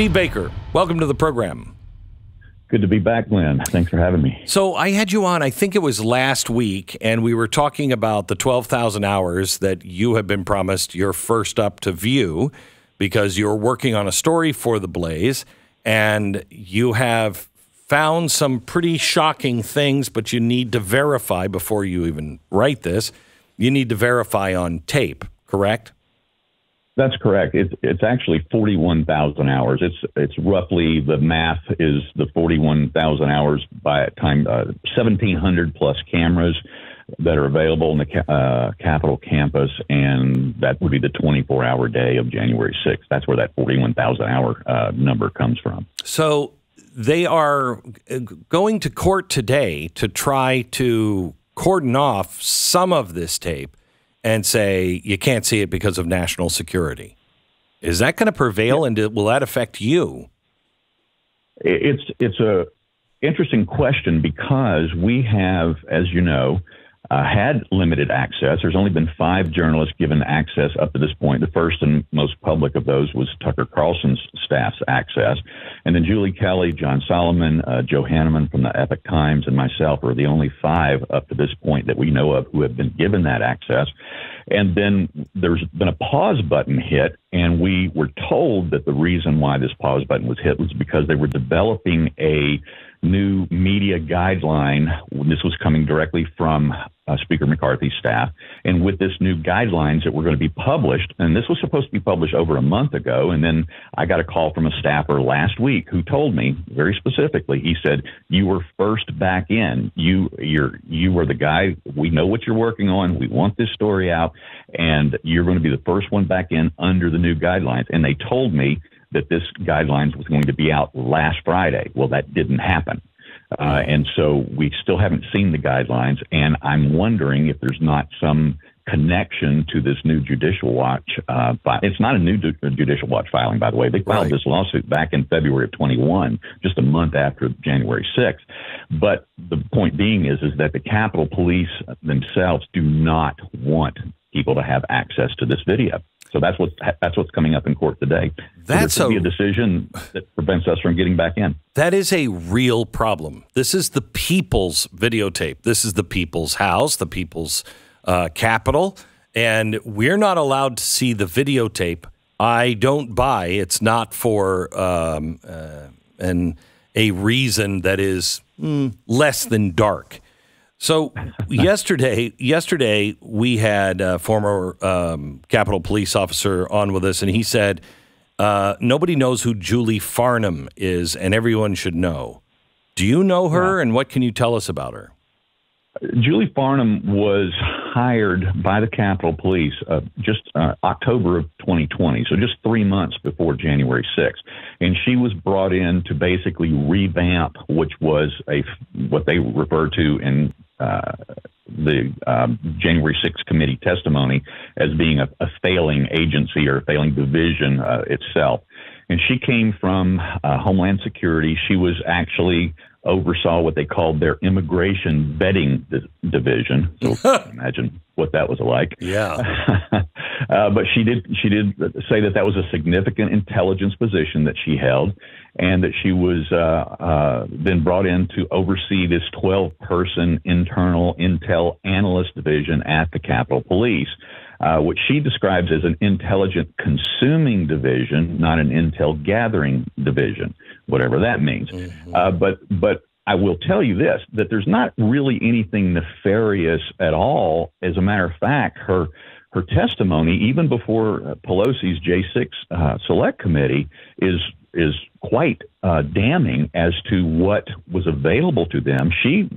Steve Baker, welcome to the program. Good to be back, Glenn. Thanks for having me. So I had you on, I think it was last week, and we were talking about the 12,000 hours that you have been promised you're first up to view because you're working on a story for The Blaze, and you have found some pretty shocking things, but you need to verify before you even write this. You need to verify on tape, correct? That's correct. It's actually 41,000 hours. It's roughly, the math is the 41,000 hours by time 1,700 plus cameras that are available in the Capitol campus, and that would be the 24-hour day of January 6th. That's where that 41,000 hour number comes from. So they are going to court today to try to cordon off some of this tape and say you can't see it because of national security. Is that going to prevail, and will that affect you? It's a interesting question because we have, as you know, had limited access. There's only been 5 journalists given access up to this point. The first and most public of those was Tucker Carlson's staff's access. And then Julie Kelly, John Solomon, Joe Hanneman from the Epoch Times, and myself are the only 5 up to this point that we know of who have been given that access. And then there's been a pause button hit, and we were told that the reason why this pause button was hit was because they were developing a new media guideline. This was coming directly from Speaker McCarthy's staff. And with this new guidelines that were going to be published, and this was supposed to be published over a month ago, and then I got a call from a staffer last week who told me very specifically, he said, you were first back in. You were the guy. We know what you're working on. We want this story out, and you're going to be the first one back in under the new guidelines. And they told me that this guidelines was going to be out last Friday. Well, that didn't happen. And so we still haven't seen the guidelines, and I'm wondering if there's not some connection to this new Judicial Watch. It's not a new Judicial Watch filing, by the way. They filed this lawsuit back in February of 21, just a month after January 6th. But the point being is that the Capitol Police themselves do not want people to have access to this video. So that's what's coming up in court today. That's so be a decision that prevents us from getting back in. That is a real problem. This is the people's videotape. This is the people's house, the people's Capitol, and we're not allowed to see the videotape. I don't buy it's not for a reason that is less than dark. So yesterday we had a former Capitol Police officer on with us, and he said nobody knows who Julie Farnam is, and everyone should know. Do you know her, and what can you tell us about her? Julie Farnam was hired by the Capitol Police just October of 2020, so just 3 months before January 6th. And she was brought in to basically revamp, which was what they refer to in the January 6th committee testimony as being a failing agency or a failing division itself. And she came from Homeland Security. She was actually oversaw what they called their immigration vetting division. So imagine what that was like. Yeah. But she did say that was a significant intelligence position that she held, and that she was then brought in to oversee this 12-person internal intel analyst division at the Capitol Police, which she describes as an intelligent consuming division, not an intel gathering division, whatever that means. Mm-hmm. But I will tell you this, that there's not really anything nefarious at all. As a matter of fact, her testimony, even before Pelosi's J6 Select Committee, is quite damning as to what was available to them. She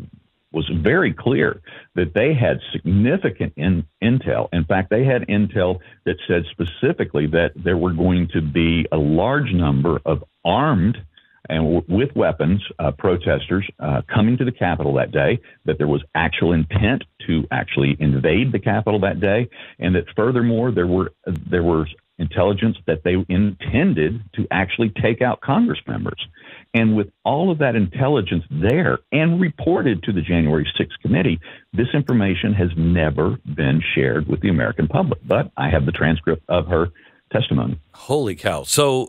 was very clear that they had significant intel. In fact, they had intel that said specifically that there were going to be a large number of armed and with weapons protesters coming to the Capitol that day, that there was actual intent to actually invade the Capitol that day, and that furthermore, there were intelligence that they intended to actually take out Congress members. And with all of that intelligence there and reported to the January 6th committee, this information has never been shared with the American public. But I have the transcript of her testimony. Holy cow. So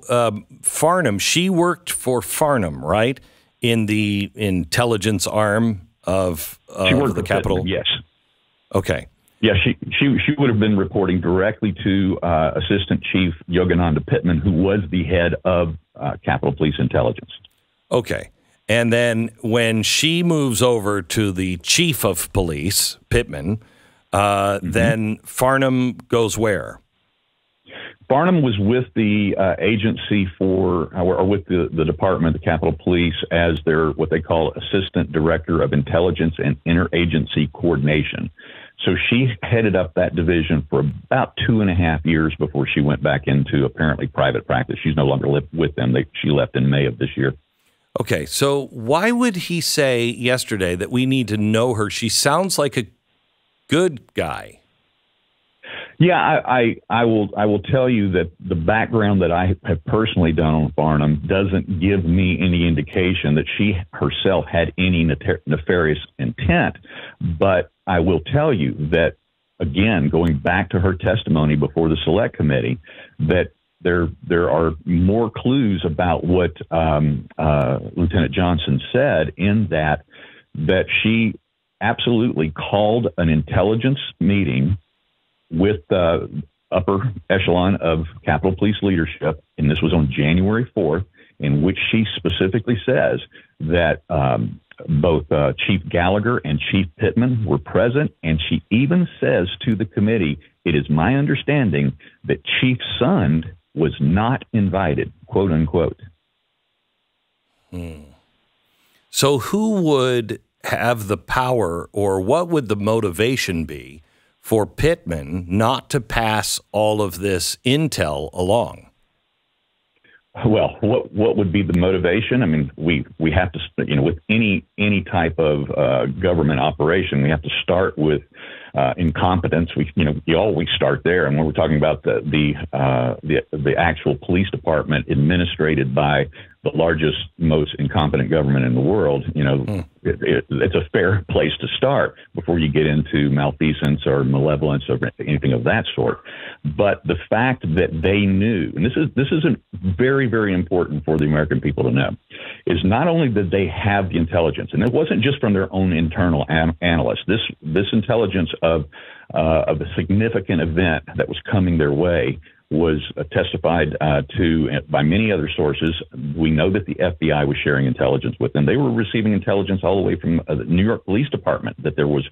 Farnam, she worked for Farnam, right? In the intelligence arm of the Capitol? Pittman, yes. Okay. Yeah, she would have been reporting directly to Assistant Chief Yogananda Pittman, who was the head of Capitol Police Intelligence. Okay. And then when she moves over to the Chief of Police, Pittman, then Farnam goes where? Farnam was with the agency or with the Department of the Capitol Police as their what they call Assistant Director of Intelligence and Interagency Coordination. So she headed up that division for about 2.5 years before she went back into apparently private practice. She's no longer with them. She left in May of this year. Okay, so why would he say yesterday that we need to know her? She sounds like a good guy. Yeah, I will tell you that the background that I have personally done on Farnam doesn't give me any indication that she herself had any nefarious intent. But I will tell you that, again, going back to her testimony before the Select Committee, that there are more clues about what Lieutenant Johnson said in that she absolutely called an intelligence meeting with the upper echelon of Capitol Police leadership, and this was on January 4th, in which she specifically says that both Chief Gallagher and Chief Pittman were present, and she even says to the committee, "It is my understanding that Chief Sund was not invited," quote unquote. So who would have the power, or what would the motivation be for Pittman not to pass all of this intel along? Well, what would be the motivation? I mean, we have to, with any type of government operation, we have to start with incompetence. You always start there. And when we're talking about the actual police department administrated by the largest, most incompetent government in the world, it's a fair place to start before you get into malfeasance or malevolence or anything of that sort. But the fact that they knew, and this is very, very important for the American people to know, is not only did they have the intelligence, and it wasn't just from their own internal analysts. This intelligence of a significant event that was coming their way was testified to by many other sources. We know that the FBI was sharing intelligence with them. They were receiving intelligence all the way from the New York Police Department that there was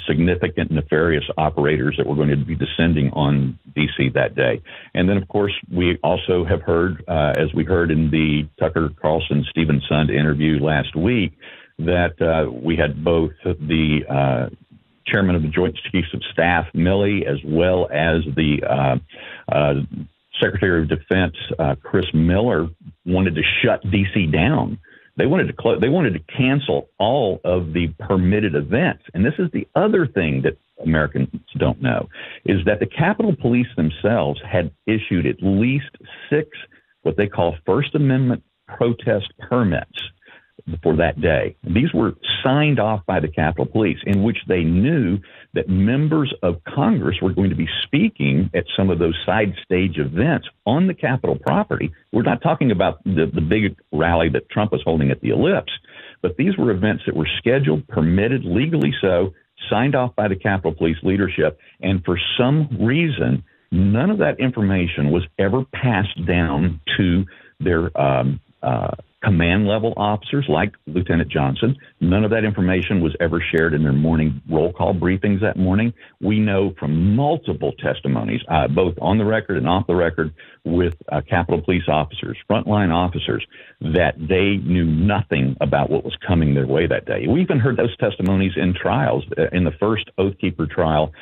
significant nefarious operators that were going to be descending on D.C. that day. And then, of course, we also have heard, as we heard in the Tucker Carlson-Stephen Sund interview last week, that we had both the Chairman of the Joint Chiefs of Staff, Milley, as well as the Secretary of Defense, Chris Miller, wanted to shut D.C. down. They wanted to cancel all of the permitted events. And this is the other thing that Americans don't know, is that the Capitol Police themselves had issued at least 6 what they call First Amendment protest permits for that day. These were signed off by the Capitol Police, in which they knew that members of Congress were going to be speaking at some of those side stage events on the Capitol property. We're not talking about the big rally that Trump was holding at the Ellipse, but these were events that were scheduled, permitted, legally so, signed off by the Capitol Police leadership, and for some reason, none of that information was ever passed down to their command level officers like Lieutenant Johnson. None of that information was ever shared in their morning roll call briefings that morning. We know from multiple testimonies, both on the record and off the record, with Capitol Police officers, frontline officers, that they knew nothing about what was coming their way that day. We even heard those testimonies in trials. In the first Oath Keeper trial,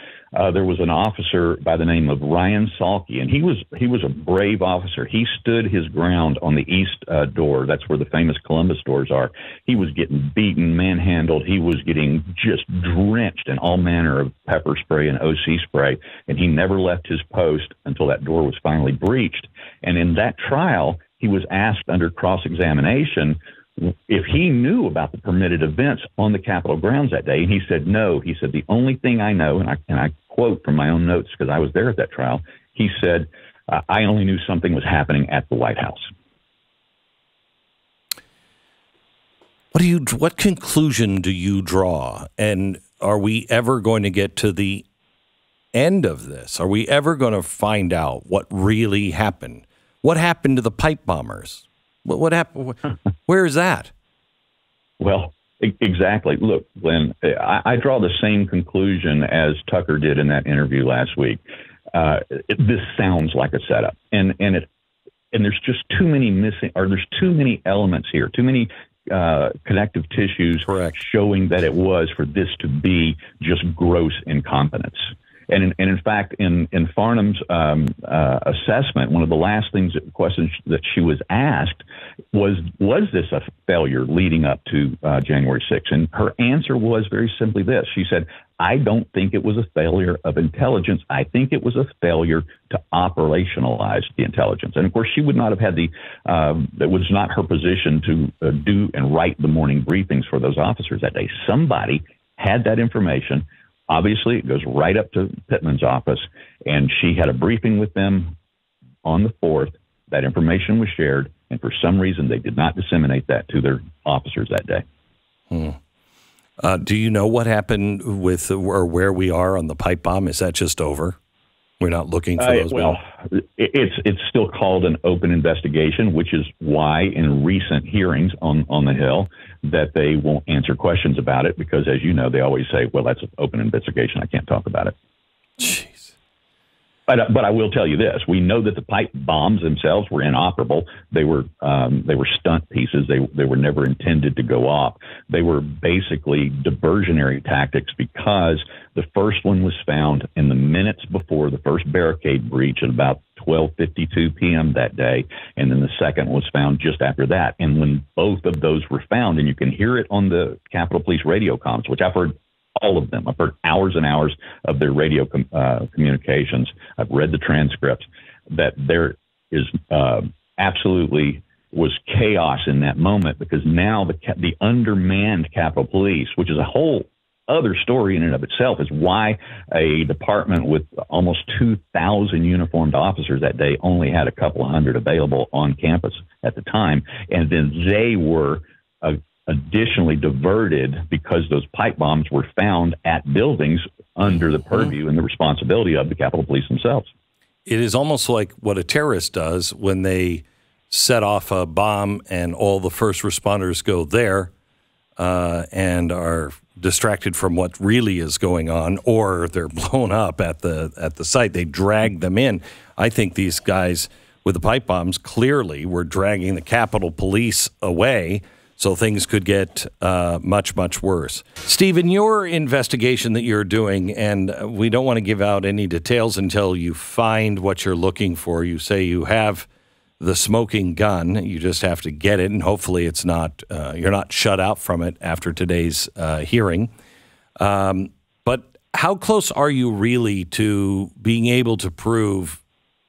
there was an officer by the name of Ryan Salke, and he was a brave officer. He stood his ground on the east door. That's where the famous Columbus doors are. He was getting beaten, manhandled. He was getting just drenched in all manner of pepper spray and OC spray, and he never left his post until that door was finally breached. And in that trial, he was asked under cross-examination if he knew about the permitted events on the Capitol grounds that day, and he said no. He said, the only thing I know, and I quote from my own notes because I was there at that trial, he said, I only knew something was happening at the White House. What conclusion do you draw? And are we ever going to get to the end of this? Are we ever going to find out what really happened? What happened to the pipe bombers? What happened? Where is that? Well, exactly. Look, Glenn, I draw the same conclusion as Tucker did in that interview last week. This sounds like a setup, and there's just too many there's too many elements here, too many connective tissues. Correct. Showing that it was for this to be just gross incompetence. And in fact, in Farnam's assessment, one of the last questions that she was asked was this a failure leading up to January 6th? And her answer was very simply this. She said, I don't think it was a failure of intelligence. I think it was a failure to operationalize the intelligence. And of course, she would not have had it was not her position to do and write the morning briefings for those officers that day. Somebody had that information. Obviously, it goes right up to Pittman's office, and she had a briefing with them on the 4th. That information was shared, and for some reason, they did not disseminate that to their officers that day. Do you know what happened with or where we are on the pipe bomb? Is that just over? We're not looking for those men? It's still called an open investigation, which is why in recent hearings on the Hill that they won't answer questions about it because, as you know, they always say, well, that's an open investigation. I can't talk about it. Jeez. But I will tell you this. We know that the pipe bombs themselves were inoperable. They were stunt pieces. They were never intended to go off. They were basically diversionary tactics because the first one was found in the minutes before the first barricade breach at about 12:52 p.m. that day, and then the second was found just after that. And when both of those were found, and you can hear it on the Capitol Police radio comms, which I've heard all of them. I've heard hours and hours of their radio communications. I've read the transcripts. That there is absolutely was chaos in that moment because now the undermanned Capitol Police, which is a whole other story in and of itself, is why a department with almost 2,000 uniformed officers that day only had a couple hundred available on campus at the time. And then they were additionally diverted because those pipe bombs were found at buildings under the purview and the responsibility of the Capitol Police themselves. It is almost like what a terrorist does when they set off a bomb and all the first responders go there and are distracted from what really is going on, or they're blown up at the site. They drag them in. I think these guys with the pipe bombs clearly were dragging the Capitol Police away, so things could get much, much worse. Steve, in your investigation that you're doing, and we don't want to give out any details until you find what you're looking for. You say you have the smoking gun. You just have to get it, and hopefully it's not you're not shut out from it after today's hearing. But how close are you really to being able to prove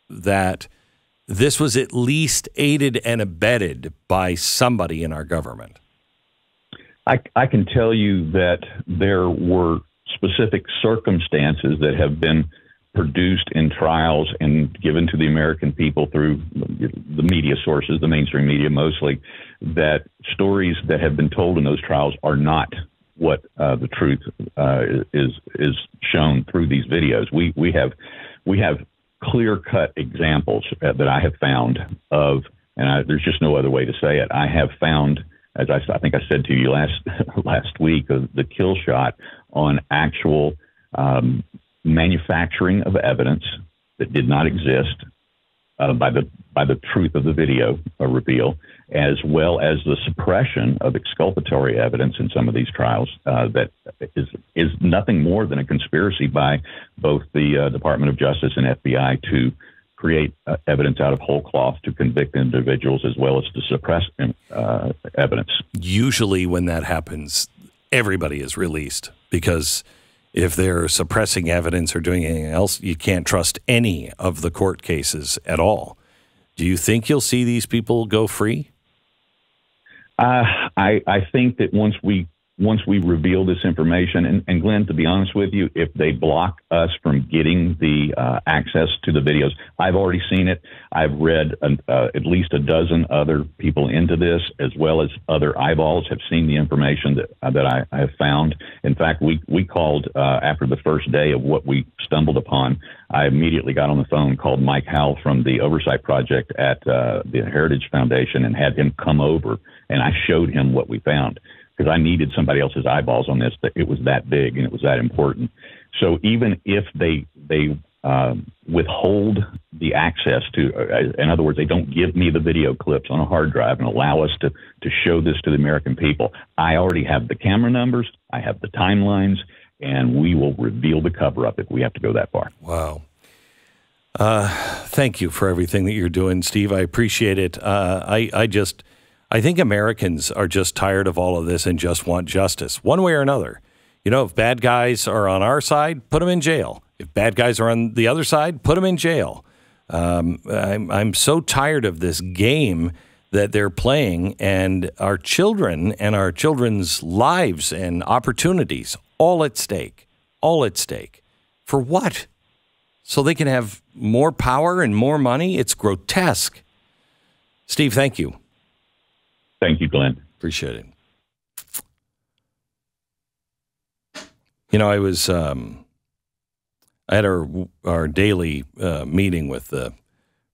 that this was at least aided and abetted by somebody in our government? I can tell you that there were specific circumstances that have been produced in trials and given to the American people through the media sources, the mainstream media mostly, that stories that have been told in those trials are not what the truth is shown through these videos. We have clear-cut examples that I have found of, and there's just no other way to say it. I have found, as I think I said to you last week, the kill shot on actual manufacturing of evidence that did not exist by the truth of the video reveal, as well as the suppression of exculpatory evidence in some of these trials that is nothing more than a conspiracy by both the Department of Justice and FBI to create evidence out of whole cloth to convict individuals as well as to suppress evidence. Usually when that happens, everybody is released because if they're suppressing evidence or doing anything else, you can't trust any of the court cases at all. Do you think you'll see these people go free? I think that once we once we reveal this information, and Glenn, to be honest with you, if they block us from getting the access to the videos, I've already seen it. I've read at least a dozen other people into this, as well as other eyeballs have seen the information that I have found. In fact, we called after the first day of what we stumbled upon. I immediately got on the phone, called Mike Howell from the Oversight Project at the Heritage Foundation, and had him come over, and I showed him what we found, because I needed somebody else's eyeballs on this. It was that big and it was that important. So even if they withhold the access to, in other words, they don't give me the video clips on a hard drive and allow us to show this to the American people, I already have the camera numbers, I have the timelines, and we will reveal the cover-up if we have to go that far. Wow. Thank you for everything that you're doing, Steve. I appreciate it. I think Americans are just tired of all of this and just want justice, one way or another. You know, if bad guys are on our side, put them in jail. If bad guys are on the other side, put them in jail. I'm so tired of this game that they're playing, and our children and our children's lives and opportunities all at stake. All at stake. For what? So they can have more power and more money? It's grotesque. Steve, thank you. Thank you, Glenn. Appreciate it. You know, I had our daily meeting with the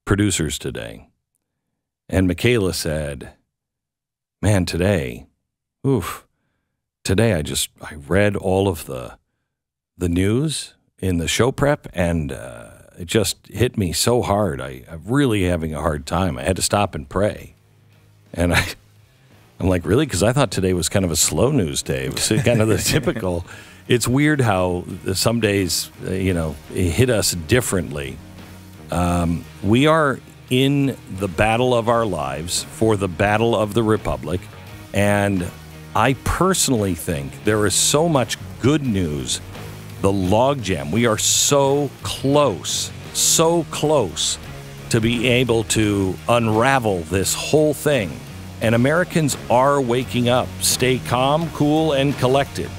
producers today, and Michaela said, man, today I read all of the news in the show prep, and it just hit me so hard. I'm really having a hard time. I had to stop and pray. And I'm like, really? Because I thought today was kind of a slow news day. It was kind of the typical. It's weird how some days, it hit us differently. We are in the battle of our lives for the battle of the Republic. And I personally think there is so much good news. The logjam. We are so close to be able to unravel this whole thing. And Americans are waking up. Stay calm, cool, and collected.